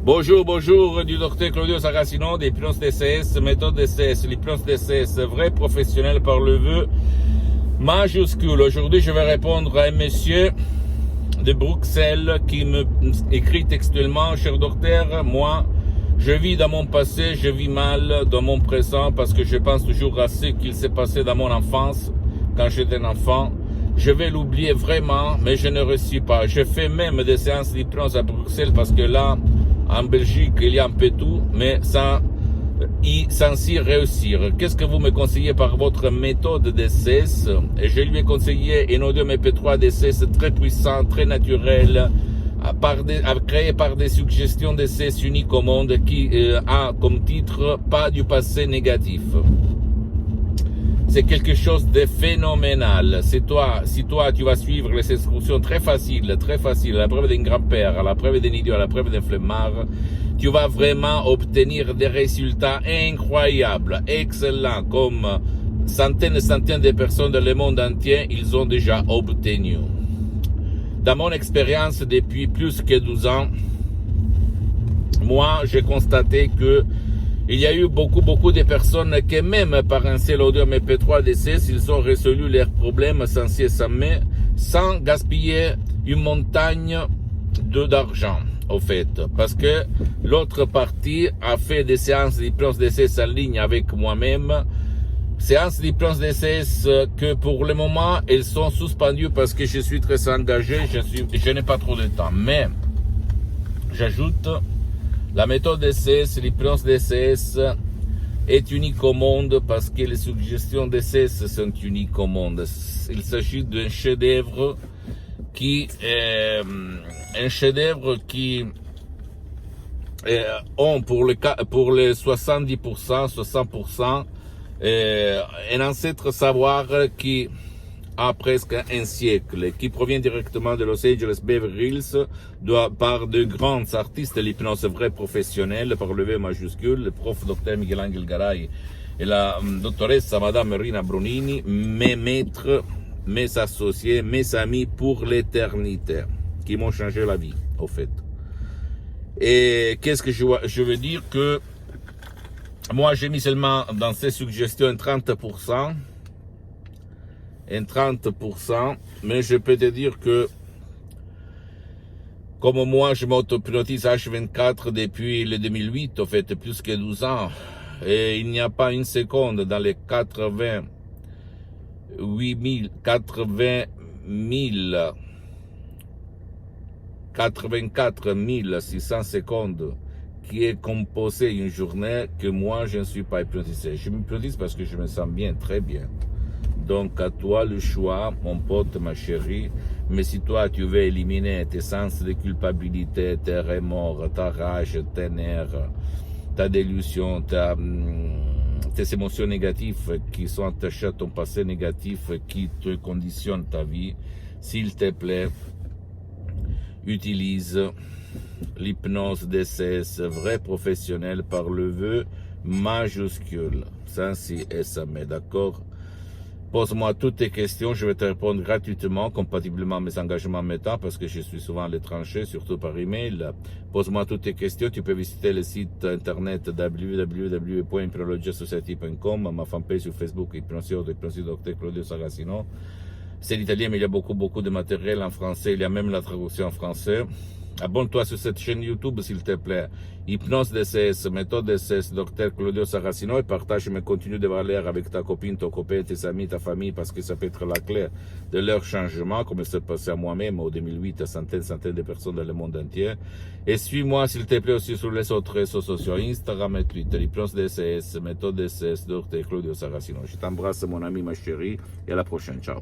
Bonjour, bonjour, du docteur Claudio Saracino, des l'hypnose DCS, méthode DCS, l'hypnose DCS, vrai professionnel par le vœu majuscule. Aujourd'hui, je vais répondre à un monsieur de Bruxelles qui me écrit textuellement: cher docteur, moi, je vis dans mon passé, je vis mal dans mon présent parce que je pense toujours à ce qu'il s'est passé dans mon enfance, quand j'étais un enfant. Je vais l'oublier vraiment, mais je ne réussis pas. Je fais même des séances d'hypnose à Bruxelles parce que là, en Belgique, il y a un peu tout, mais sans y réussir. Qu'est-ce que vous me conseillez par votre méthode DCS? Et je lui ai conseillé un audio MP3 DCS très puissant, très naturel, créé par des suggestions DCS uniques au monde qui a comme titre « Pas du passé négatif ». C'est quelque chose de phénoménal. Si toi, tu vas suivre les instructions très faciles, à la preuve d'un grand-père, à la preuve d'un idiot, à la preuve d'un flemmard, tu vas vraiment obtenir des résultats incroyables, excellents, comme centaines et centaines de personnes dans le monde entier, ils ont déjà obtenu. Dans mon expérience depuis plus que 12 ans, moi, j'ai constaté que il y a eu beaucoup de personnes qui, même par un seul audio MP3 DCS, ils ont résolu leurs problèmes sans gaspiller une montagne d'argent, au fait. Parce que l'autre partie a fait des séances d'hypnose DCS en ligne avec moi-même. Séances d'hypnose DCS que pour le moment, elles sont suspendues parce que je suis très engagé, je n'ai pas trop de temps. Mais, j'ajoute, la méthode DCS, l'hypnose DCS est unique au monde parce que les suggestions DCS sont uniques au monde. Il s'agit d'un chef-d'œuvre qui ont pour les 70%, 60%, un ancêtre savoir qui a presque un siècle, qui provient directement de Los Angeles, Beverly Hills, par de grands artistes de l'hypnose vraie professionnelle, par le V majuscule, le prof Dr Miguel Angel Garay et la doctoresse Madame Rina Brunini, mes maîtres, mes associés, mes amis pour l'éternité, qui m'ont changé la vie, au fait. Et qu'est-ce que je veux dire que moi j'ai mis seulement dans ces suggestions 30%, mais je peux te dire que, comme moi, je m'auto-hypnotise H24 depuis le 2008, en fait, plus que 12 ans, et il n'y a pas une seconde dans les 84 600 secondes qui est composé une journée que moi, je ne suis pas hypnotisé. Je m'hypnotise parce que je me sens bien, très bien. Donc, à toi le choix, mon pote, ma chérie. Mais si toi, tu veux éliminer tes sens de culpabilité, tes remords, ta rage, tes nerfs, ta délusion, tes émotions négatives qui sont attachées à ton passé négatif, qui te conditionnent ta vie, s'il te plaît, utilise l'hypnose DCS vrai professionnel par le vœu majuscule. Ça, si et ça met, d'accord? Pose-moi toutes tes questions, je vais te répondre gratuitement, compatiblement à mes engagements méta, parce que je suis souvent à l'étranger, surtout par email. Pose-moi toutes tes questions, tu peux visiter le site internet www.hypnologiasociety.com, ma fanpage sur Facebook, Hypnosio Dr Claudio Saracino. C'est l'italien, mais il y a beaucoup de matériel en français, il y a même la traduction en français. Abonne-toi sur cette chaîne YouTube, s'il te plaît. Hypnose DCS, méthode DCS, Dr Claudio Saracino, et partage mes contenus de valeur avec ta copine, ton copain, tes amis, ta famille, parce que ça peut être la clé de leur changement, comme c'est passé à moi-même au 2008 à centaines de personnes dans le monde entier. Et suis-moi, s'il te plaît, aussi sur les autres réseaux sociaux, Instagram et Twitter, Hypnose DCS, méthode DCS, Dr Claudio Saracino. Je t'embrasse, mon ami, ma chérie, et à la prochaine. Ciao.